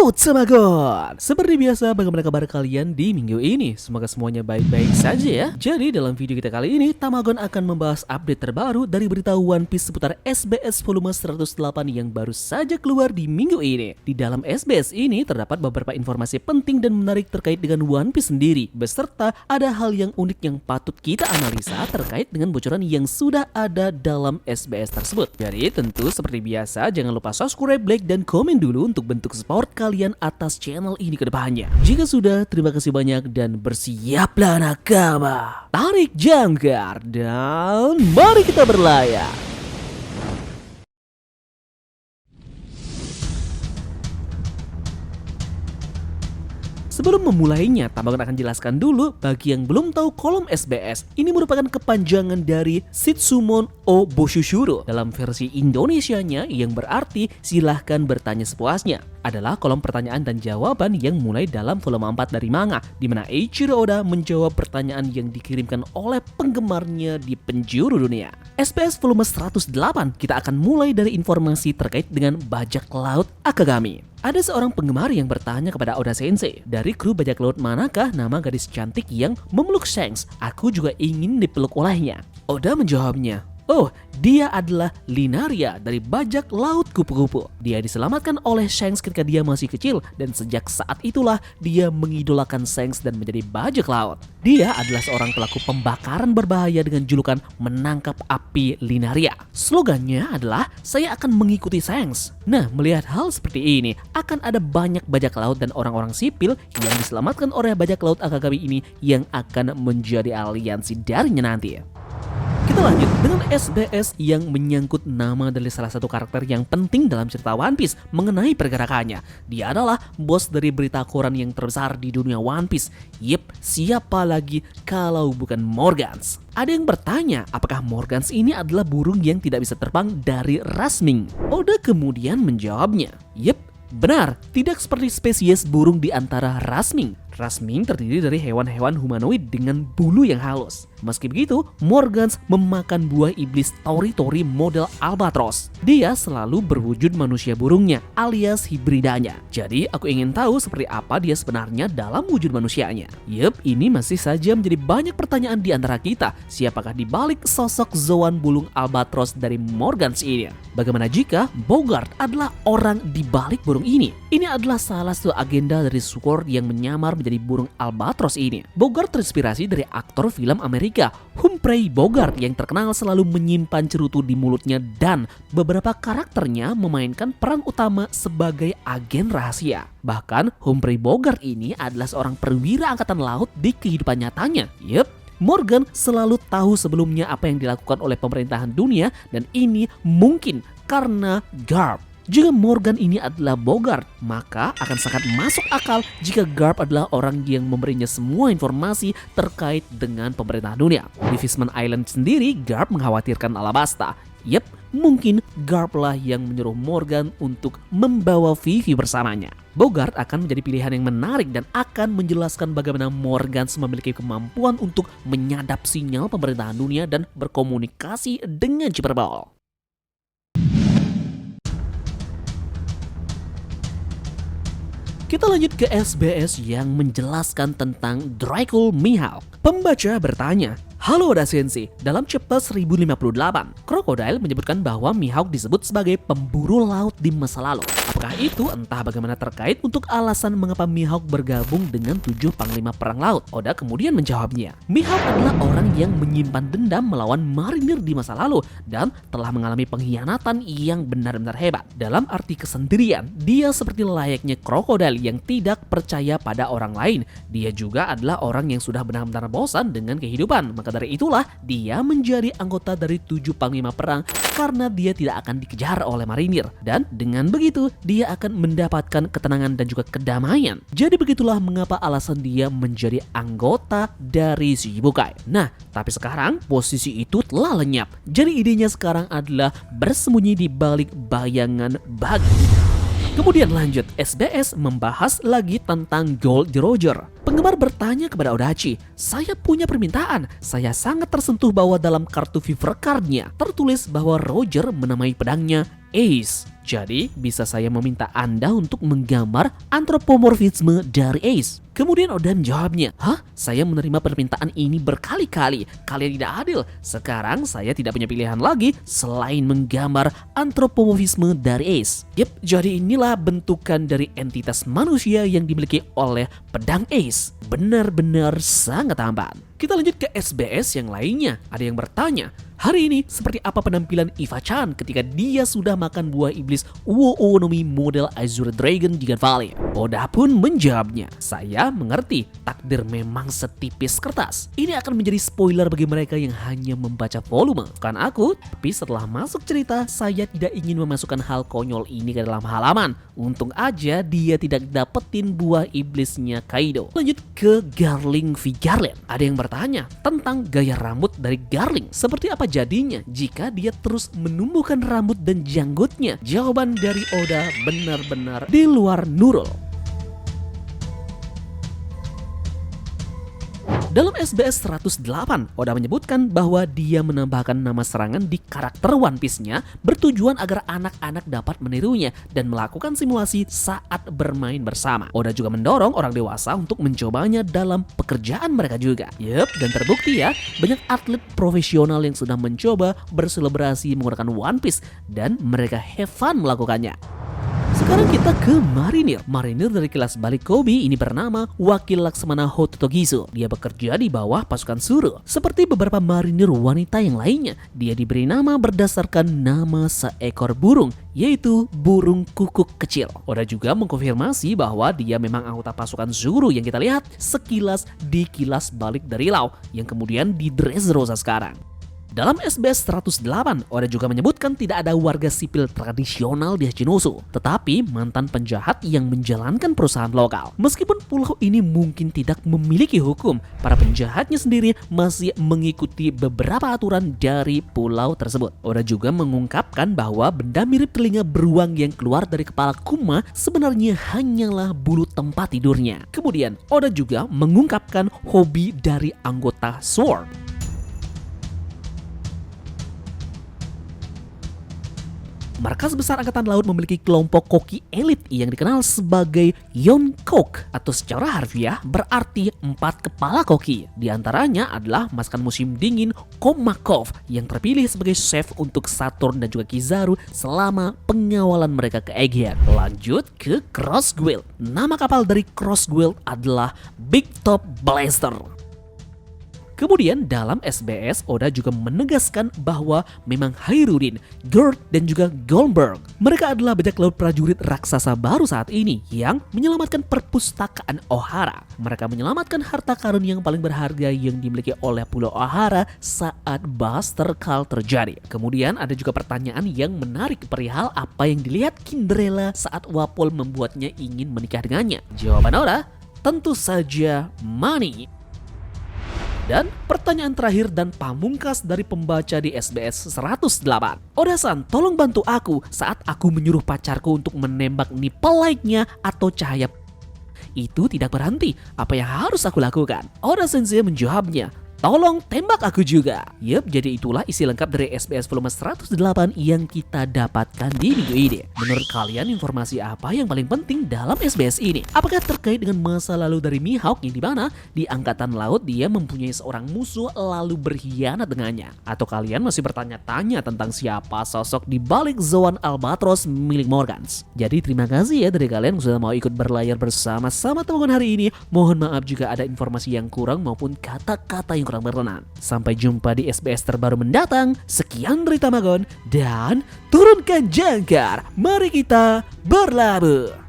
Yo Tamagon, seperti biasa bagaimana kabar kalian di minggu ini? Semoga semuanya baik-baik saja ya. Jadi dalam video kita kali ini Tamagon akan membahas update terbaru dari berita One Piece seputar SBS volume 108 yang baru saja keluar di minggu ini. Di dalam SBS ini terdapat beberapa informasi penting dan menarik terkait dengan One Piece sendiri, beserta ada hal yang unik yang patut kita analisa terkait dengan bocoran yang sudah ada dalam SBS tersebut. Jadi tentu seperti biasa jangan lupa subscribe, like, dan komen dulu untuk bentuk support kalian atas channel ini ke depannya. Jika sudah, terima kasih banyak dan bersiaplah nakama. Tarik jangkar dan mari kita berlayar. Sebelum memulainya, Tamagon akan jelaskan dulu bagi yang belum tahu kolom SBS. Ini merupakan kepanjangan dari Shitsumon o Boshushuro dalam versi Indonesianya yang berarti silahkan bertanya sepuasnya. Adalah kolom pertanyaan dan jawaban yang mulai dalam volume 4 dari manga, di mana Eiichiro Oda menjawab pertanyaan yang dikirimkan oleh penggemarnya di penjuru dunia. SBS volume 108 kita akan mulai dari informasi terkait dengan bajak laut Akagami. Ada seorang penggemar yang bertanya kepada Oda Sensei, dari kru bajak laut manakah nama gadis cantik yang memeluk Shanks? Aku juga ingin dipeluk olehnya. Oda menjawabnya, oh, dia adalah Linaria dari bajak laut kupu-kupu. Dia diselamatkan oleh Shanks ketika dia masih kecil dan sejak saat itulah dia mengidolakan Shanks dan menjadi bajak laut. Dia adalah seorang pelaku pembakaran berbahaya dengan julukan menangkap api Linaria. Slogannya adalah saya akan mengikuti Shanks. Nah, melihat hal seperti ini, akan ada banyak bajak laut dan orang-orang sipil yang diselamatkan oleh bajak laut Akagami ini yang akan menjadi aliansi darinya nanti. Kita lanjut dengan SBS yang menyangkut nama dari salah satu karakter yang penting dalam cerita One Piece mengenai pergerakannya. Dia adalah bos dari berita koran yang terbesar di dunia One Piece. Yep, siapa lagi kalau bukan Morgans? Ada yang bertanya, apakah Morgans ini adalah burung yang tidak bisa terbang dari ras Ming? Oda kemudian menjawabnya, yep, benar, tidak seperti spesies burung di antara ras Ming. Ras Ming terdiri dari hewan-hewan humanoid dengan bulu yang halus. Meski begitu, Morgans memakan buah iblis Tori-Tori model albatros. Dia selalu berwujud manusia burungnya alias hibridanya. Jadi aku ingin tahu seperti apa dia sebenarnya dalam wujud manusianya. Yup, ini masih saja menjadi banyak pertanyaan di antara kita. Siapakah di balik sosok Zoan bulung albatros dari Morgans ini? Bagaimana jika Bogart adalah orang di balik burung ini? Ini adalah salah satu agenda dari Sword yang menyamar menjadi burung albatros ini. Bogart terinspirasi dari aktor film Amerika Humphrey Bogart yang terkenal selalu menyimpan cerutu di mulutnya dan beberapa karakternya memainkan peran utama sebagai agen rahasia. Bahkan Humphrey Bogart ini adalah seorang perwira angkatan laut di kehidupan nyatanya. Yup, Morgan selalu tahu sebelumnya apa yang dilakukan oleh pemerintahan dunia dan ini mungkin karena Garp. Jika Morgan ini adalah Bogart, maka akan sangat masuk akal jika Garp adalah orang yang memberinya semua informasi terkait dengan pemerintah dunia. Di Fishman Island sendiri, Garp mengkhawatirkan Alabasta. Yep, mungkin Garp lah yang menyuruh Morgan untuk membawa Vivi bersamanya. Bogart akan menjadi pilihan yang menarik dan akan menjelaskan bagaimana Morgan memiliki kemampuan untuk menyadap sinyal pemerintahan dunia dan berkomunikasi dengan Superball. Kita lanjut ke SBS yang menjelaskan tentang Dracul Mihawk. Pembaca bertanya, halo Oda Sensei, dalam chapter 1058, Crocodile menyebutkan bahwa Mihawk disebut sebagai pemburu laut di masa lalu. Apakah itu entah bagaimana terkait untuk alasan mengapa Mihawk bergabung dengan 7 panglima perang laut? Oda kemudian menjawabnya, Mihawk adalah orang yang menyimpan dendam melawan marinir di masa lalu dan telah mengalami pengkhianatan yang benar-benar hebat. Dalam arti kesendirian, dia seperti layaknya Crocodile yang tidak percaya pada orang lain. Dia juga adalah orang yang sudah benar-benar bosan dengan kehidupan. Maka dari itulah dia menjadi anggota dari 7 panglima perang karena dia tidak akan dikejar oleh marinir. Dan dengan begitu dia akan mendapatkan ketenangan dan juga kedamaian. Jadi begitulah mengapa alasan dia menjadi anggota dari Shichibukai. Nah, tapi sekarang posisi itu telah lenyap. Jadi idenya sekarang adalah bersembunyi di balik bayangan Buggy. Kemudian lanjut, SBS membahas lagi tentang Gold Roger. Penggemar bertanya kepada Odachi, saya punya permintaan. Saya sangat tersentuh bahwa dalam kartu Fever Card-nya tertulis bahwa Roger menamai pedangnya Ace. Jadi, bisa saya meminta Anda untuk menggambar antropomorfisme dari Ace? Kemudian Oda menjawabnya, "Hah? Saya menerima permintaan ini berkali-kali. Kalian tidak adil. Sekarang saya tidak punya pilihan lagi selain menggambar antropomorfisme dari Ace." Yep, jadi inilah bentukan dari entitas manusia yang dimiliki oleh pedang Ace. Benar-benar sangat tampan. Kita lanjut ke SBS yang lainnya. Ada yang bertanya, hari ini seperti apa penampilan Eva-chan ketika dia sudah makan buah iblis Uo Onomi model Azure Dragon Giga Valley? Oda pun menjawabnya, "Saya mengerti, takdir memang setipis kertas. Ini akan menjadi spoiler bagi mereka yang hanya membaca volume. Bukan aku, tapi setelah masuk cerita, saya tidak ingin memasukkan hal konyol ini ke dalam halaman. Untung aja dia tidak dapetin buah iblisnya Kaido." Lanjut ke Garling v Garland. Ada yang bertanya tentang gaya rambut dari Garling. Seperti apa jadinya jika dia terus menumbuhkan rambut dan janggutnya? Jawaban dari Oda benar-benar di luar nurul. Dalam SBS 108, Oda menyebutkan bahwa dia menambahkan nama serangan di karakter One Piece-nya bertujuan agar anak-anak dapat menirunya dan melakukan simulasi saat bermain bersama. Oda juga mendorong orang dewasa untuk mencobanya dalam pekerjaan mereka juga. Yup, dan terbukti ya, banyak atlet profesional yang sudah mencoba berselebrasi menggunakan One Piece dan mereka have fun melakukannya. Sekarang kita ke Marinir. Marinir dari kelas balik Koby ini bernama Wakil Laksamana Hototogizo. Dia bekerja di bawah pasukan Zoro. Seperti beberapa marinir wanita yang lainnya, dia diberi nama berdasarkan nama seekor burung, yaitu burung kukuk kecil. Oda juga mengkonfirmasi bahwa dia memang anggota pasukan Zoro yang kita lihat sekilas di kilas balik dari Law, yang kemudian di Dressrosa sekarang. Dalam SBS 108, Oda juga menyebutkan tidak ada warga sipil tradisional di Hachinosu, tetapi mantan penjahat yang menjalankan perusahaan lokal. Meskipun pulau ini mungkin tidak memiliki hukum, para penjahatnya sendiri masih mengikuti beberapa aturan dari pulau tersebut. Oda juga mengungkapkan bahwa benda mirip telinga beruang yang keluar dari kepala Kuma sebenarnya hanyalah bulu tempat tidurnya. Kemudian, Oda juga mengungkapkan hobi dari anggota SWORD. Markas Besar Angkatan Laut memiliki kelompok koki elit yang dikenal sebagai Yonkouk, atau secara harfiah berarti 4 kepala koki. Di antaranya adalah masakan musim dingin Komakov yang terpilih sebagai chef untuk Saturn dan juga Kizaru selama pengawalan mereka ke Egghead. Lanjut ke Crossguild. Nama kapal dari Crossguild adalah Big Top Blaster. Kemudian dalam SBS, Oda juga menegaskan bahwa memang Hairudin, Gerd, dan juga Goldberg, mereka adalah bajak laut prajurit raksasa baru saat ini yang menyelamatkan perpustakaan Ohara. Mereka menyelamatkan harta karun yang paling berharga yang dimiliki oleh Pulau Ohara saat Buster Call terjadi. Kemudian ada juga pertanyaan yang menarik perihal apa yang dilihat Cinderella saat Wapol membuatnya ingin menikah dengannya. Jawaban Oda, tentu saja money. Dan pertanyaan terakhir dan pamungkas dari pembaca di SBS 108. Oda-san, tolong bantu aku saat aku menyuruh pacarku untuk menembak nipple light-nya atau cahaya. Itu tidak berhenti. Apa yang harus aku lakukan? Oda Sensei menjawabnya, tolong tembak aku juga. Yup, jadi itulah isi lengkap dari SBS volume 108 yang kita dapatkan di minggu ini. Menurut kalian informasi apa yang paling penting dalam SBS ini? Apakah terkait dengan masa lalu dari Mihawk yang dimana di Angkatan Laut dia mempunyai seorang musuh lalu berkhianat dengannya? Atau kalian masih bertanya-tanya tentang siapa sosok di balik Zoan Albatros milik Morgans? Jadi terima kasih ya dari kalian yang sudah mau ikut berlayar bersama-sama teman hari ini. Mohon maaf jika ada informasi yang kurang maupun kata-kata yang kurang berkenan. Sampai jumpa di SBS terbaru mendatang. Sekian dari Tamagon dan turunkan jangkar. Mari kita berlabuh.